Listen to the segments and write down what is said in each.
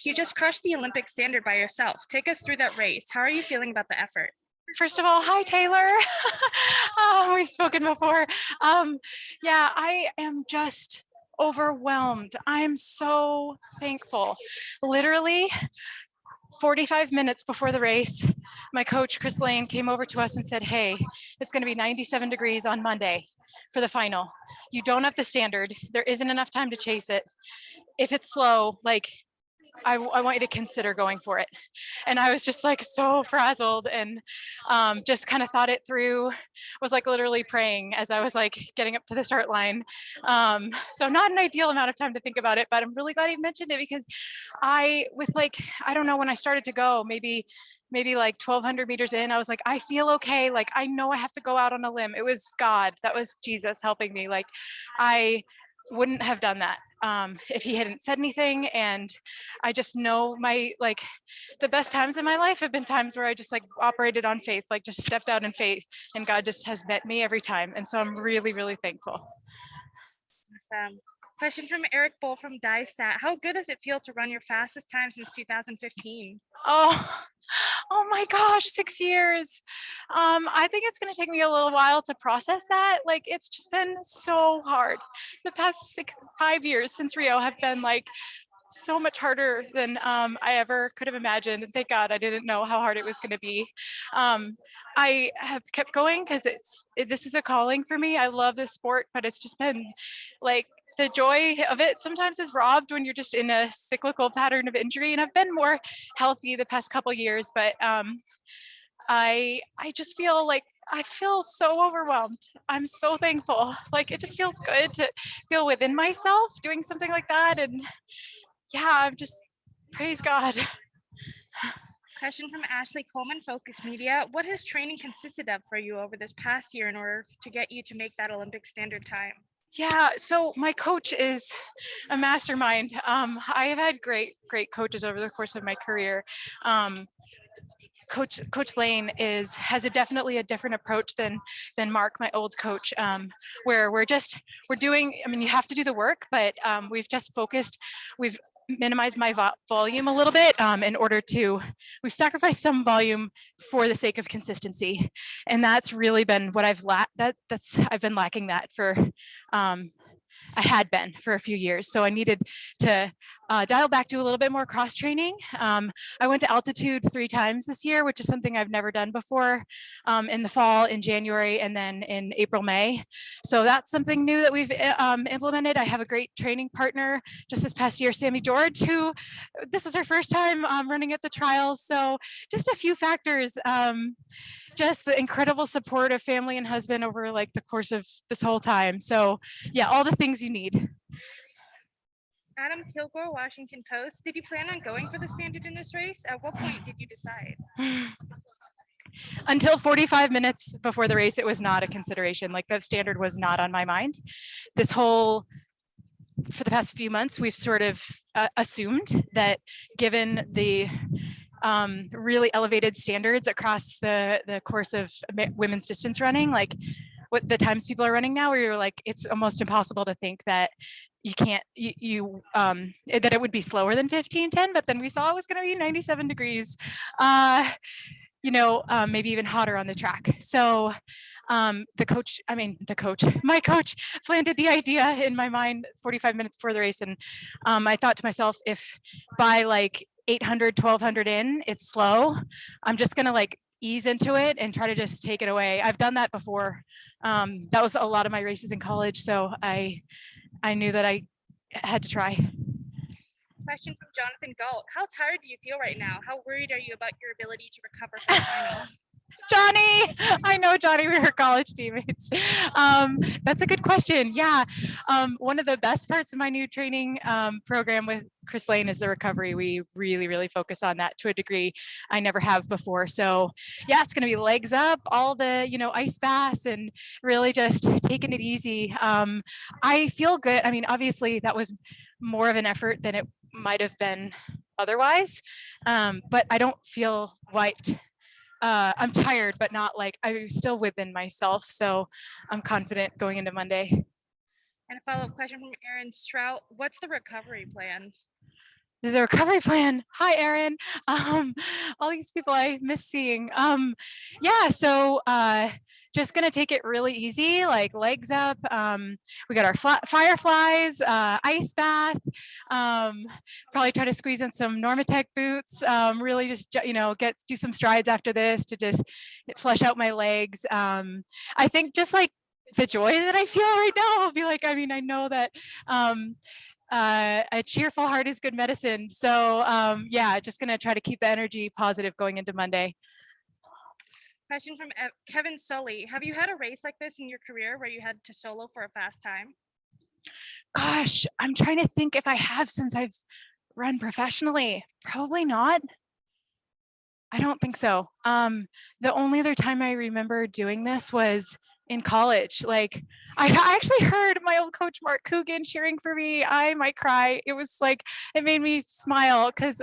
You just crushed the Olympic standard by yourself. Take us through that race. How are you feeling about the effort? First of all, hi, Taylor. We've spoken before. Yeah, I am just overwhelmed. I'm so thankful. Literally 45 minutes before the race, my coach, Chris Lane, came over to us and said, hey, it's going to be 97 degrees on Monday for the final. You don't have the standard. There isn't enough time to chase it. If it's slow, like, I want you to consider going for it. And I was just like so frazzled and just kind of thought it through, was like literally praying as I was like getting up to the start line. So not an ideal amount of time to think about it, but I'm really glad you mentioned it because I don't know, when I started to go, maybe like 1,200 meters in, I was like, I feel okay. Like, I know I have to go out on a limb. It was God, that was Jesus helping me. Like, I wouldn't have done that if he hadn't said anything. And I just know the best times in my life have been times where I just like operated on faith, like just stepped out in faith, and God just has met me every time. And so I'm really, really thankful. Awesome. Question from Eric Bull from DieStat. How good does it feel to run your fastest time since 2015? Oh my gosh, 6 years. I think it's going to take me a little while to process that. Like, it's just been so hard. The past 5 years since Rio have been like so much harder than I ever could have imagined. And thank God I didn't know how hard it was going to be. I have kept going because this is a calling for me. I love this sport, but it's just been like, the joy of it sometimes is robbed when you're just in a cyclical pattern of injury. And I've been more healthy the past couple years, but I just feel like I feel so overwhelmed. I'm so thankful. Like, it just feels good to feel within myself doing something like that. And yeah, I'm just, praise God. Question from Ashley Coleman, Focus Media. What has training consisted of for you over this past year in order to get you to make that Olympic standard time? Yeah, so my coach is a mastermind. I have had great coaches over the course of my career. Coach Lane has definitely a different approach than Mark, my old coach, where we're doing, I mean, you have to do the work, but we've minimized my volume a little bit we've sacrificed some volume for the sake of consistency. And that's really been what I've been lacking that for, I had been for a few years. So I needed to dial back to a little bit more cross training. I went to altitude 3 times this year, which is something I've never done before, in the fall, in January, and then in April, May. So that's something new that we've implemented. I have a great training partner just this past year, Sammy George, who this is her first time running at the trials. So just a few factors. Just the incredible support of family and husband over like the course of this whole time. So yeah, all the things you need. Adam Kilgore, Washington Post. Did you plan on going for the standard in this race? At what point did you decide? Until 45 minutes before the race, it was not a consideration. Like, the standard was not on my mind. For the past few months, we've sort of assumed that given the really elevated standards across the course of women's distance running, like what the times people are running now, where you're like, it's almost impossible to think that you can't, that it would be slower than 15:10, but then we saw it was going to be 97 degrees, maybe even hotter on the track. So my coach planted the idea in my mind 45 minutes before the race. And I thought to myself, if by like 800, 1,200 in, it's slow, I'm just going to like ease into it and try to just take it away. I've done that before. That was a lot of my races in college. So I knew that I had to try. Question from Jonathan Galt. How tired do you feel right now? How worried are you about your ability to recover from the final? Johnny, I know Johnny, we were college teammates. That's a good question. Yeah, one of the best parts of my new training program with Chris Lane is the recovery. We really, really focus on that to a degree I never have before. So yeah, it's going to be legs up, all the, ice baths, and really just taking it easy. I feel good. I mean, obviously that was more of an effort than it might have been otherwise, but I don't feel wiped. I'm tired, but not like, I'm still within myself. So I'm confident going into Monday. And a follow-up question from Aaron Strout. What's the recovery plan? the recovery plan. Hi, Erin. Um, all these people I miss seeing. Yeah, so just gonna take it really easy, like legs up. We got our fireflies, ice bath. Probably try to squeeze in some Normatec boots. Really just do some strides after this to just flush out my legs. I think just like the joy that I feel right now, I'll be like, I mean, I know that a cheerful heart is good medicine. So yeah, just gonna try to keep the energy positive going into Monday. Question from Kevin Sully. Have you had a race like this in your career where you had to solo for a fast time? Gosh, I'm trying to think if I have since I've run professionally. Probably not. I don't think so. The only other time I remember doing this was in college. Like I actually heard my old coach Mark Coogan cheering for me. I might cry. It was like it made me smile because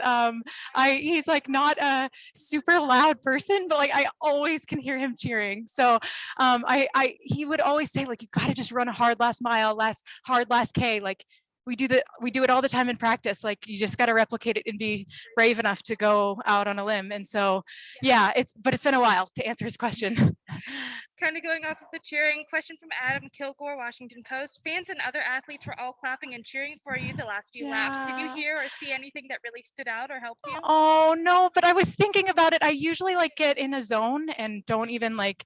he's like not a super loud person, but like I always can hear him cheering. So he would always say like you got to just run a hard last mile, hard last K. Like we do it all the time in practice. Like you just got to replicate it and be brave enough to go out on a limb. And so yeah, it's been a while to answer his question. Kind of going off of the cheering, question from Adam Kilgore, Washington Post. Fans and other athletes were all clapping and cheering for you the last few laps. Did you hear or see anything that really stood out or helped you? Oh no, but I was thinking about it. I usually like get in a zone and don't even like,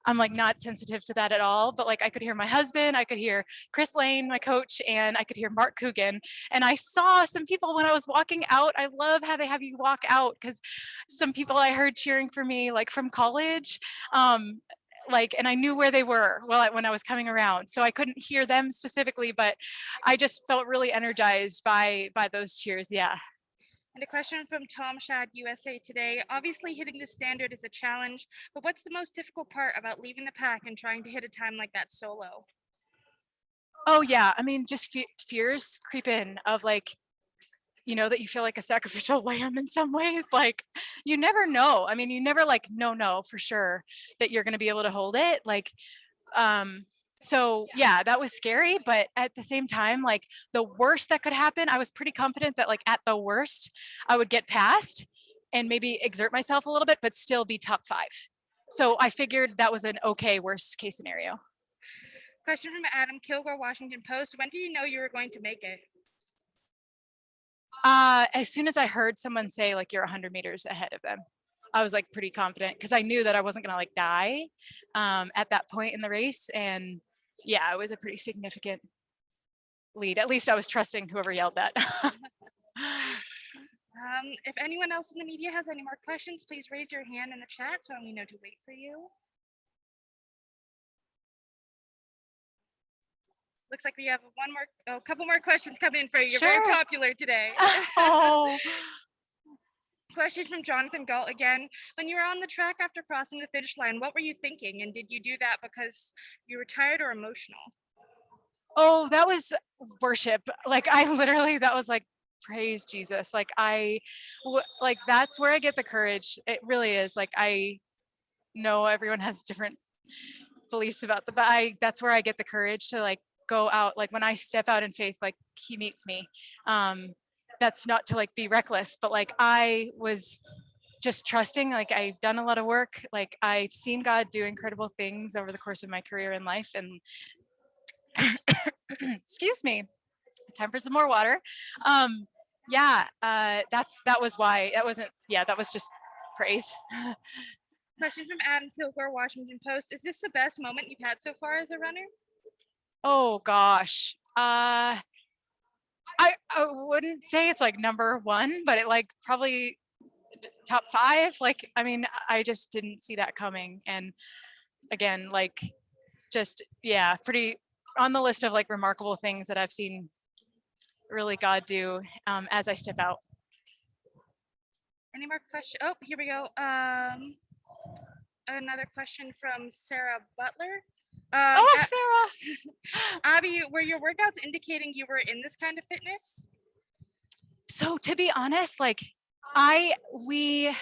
I'm like not sensitive to that at all. But like I could hear my husband, I could hear Chris Lane, my coach, and I could hear Mark Coogan. And I saw some people when I was walking out. I love how they have you walk out because some people I heard cheering for me like from college. Like, and I knew where they were when I was coming around, so I couldn't hear them specifically, but I just felt really energized by those cheers. Yeah. And a question from Tom Shad, USA Today. Obviously, hitting the standard is a challenge, but what's the most difficult part about leaving the pack and trying to hit a time like that solo? Oh yeah, I mean, just fears creep in of like, that you feel like a sacrificial lamb in some ways. Like you never know. I mean, you never like know for sure that you're going to be able to hold it. Like, so yeah, that was scary. But at the same time, like the worst that could happen, I was pretty confident that like at the worst, I would get past and maybe exert myself a little bit, but still be top 5. So I figured that was an okay worst case scenario. Question from Adam Kilgore, Washington Post. When did you know you were going to make it? As soon as I heard someone say like you're 100 meters ahead of them, I was like pretty confident because I knew that I wasn't gonna like die at that point in the race. And yeah, it was a pretty significant lead. At least I was trusting whoever yelled that. If anyone else in the media has any more questions, please raise your hand in the chat so we know to wait for you. Looks like we have a couple more questions coming in for you. You're Sure. very popular today. Oh. Question from Jonathan Galt again. When you were on the track after crossing the finish line, what were you thinking? And did you do that because you were tired or emotional? Oh, that was worship. Like I literally, that was like praise Jesus. Like like that's where I get the courage. It really is. Like I know everyone has different beliefs about but that's where I get the courage to like go out. Like when I step out in faith, like he meets me. That's not to like be reckless, but like I was just trusting. Like I've done a lot of work. Like I've seen God do incredible things over the course of my career in life. And excuse me, time for some more water. Yeah, that was why. That was just praise. Question from Adam Kilgore, Washington Post. Is this the best moment you've had so far as a runner? Oh gosh. I wouldn't say it's like number 1, but it like probably top 5. Like, I mean, I just didn't see that coming. And again, like just, yeah, pretty on the list of like remarkable things that I've seen really God do as I step out. Any more questions? Oh, here we go. Another question from Sarah Butler. Sarah. Abby, were your workouts indicating you were in this kind of fitness? So to be honest, like we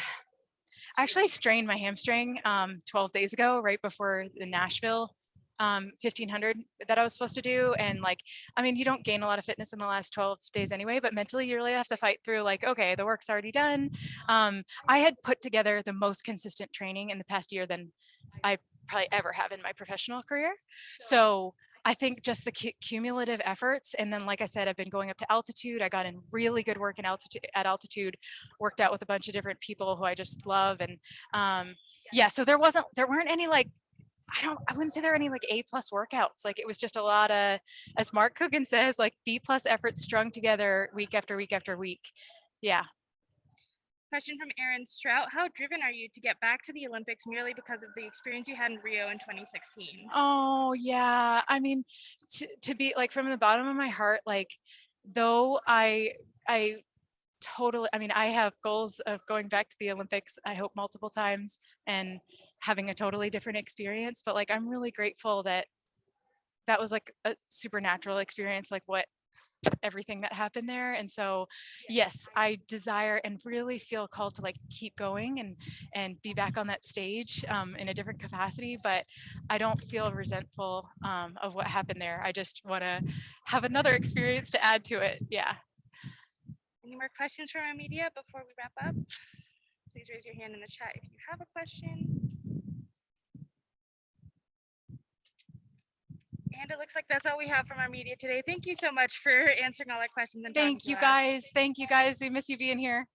actually strained my hamstring 12 days ago, right before the Nashville 1500 that I was supposed to do. And like, I mean, you don't gain a lot of fitness in the last 12 days anyway, but mentally you really have to fight through like, okay, the work's already done. I had put together the most consistent training in the past year than I probably ever have in my professional career. So I think just the cumulative efforts. And then, like I said, I've been going up to altitude. I got in really good work in altitude, worked out with a bunch of different people who I just love. And yeah, so there weren't any like, I wouldn't say there were any like A+ workouts. Like it was just a lot of, as Mark Coogan says, like B+ efforts strung together week after week after week. Yeah. Question from Aaron Strout. How driven are you to get back to the Olympics merely because of the experience you had in Rio in 2016? Oh yeah. I mean, to be like from the bottom of my heart, like though I totally, I mean, I have goals of going back to the Olympics, I hope multiple times, and having a totally different experience. But like, I'm really grateful that that was like a supernatural experience, like what everything that happened there. And so yes, I desire and really feel called to like keep going and be back on that stage in a different capacity, but I don't feel resentful of what happened there. I just want to have another experience to add to it. Yeah. Any more questions from our media before we wrap up? Please raise your hand in the chat if you have a question. And it looks like that's all we have from our media today. Thank you so much for answering all our questions and Thank you guys. Thank you guys. We miss you being here.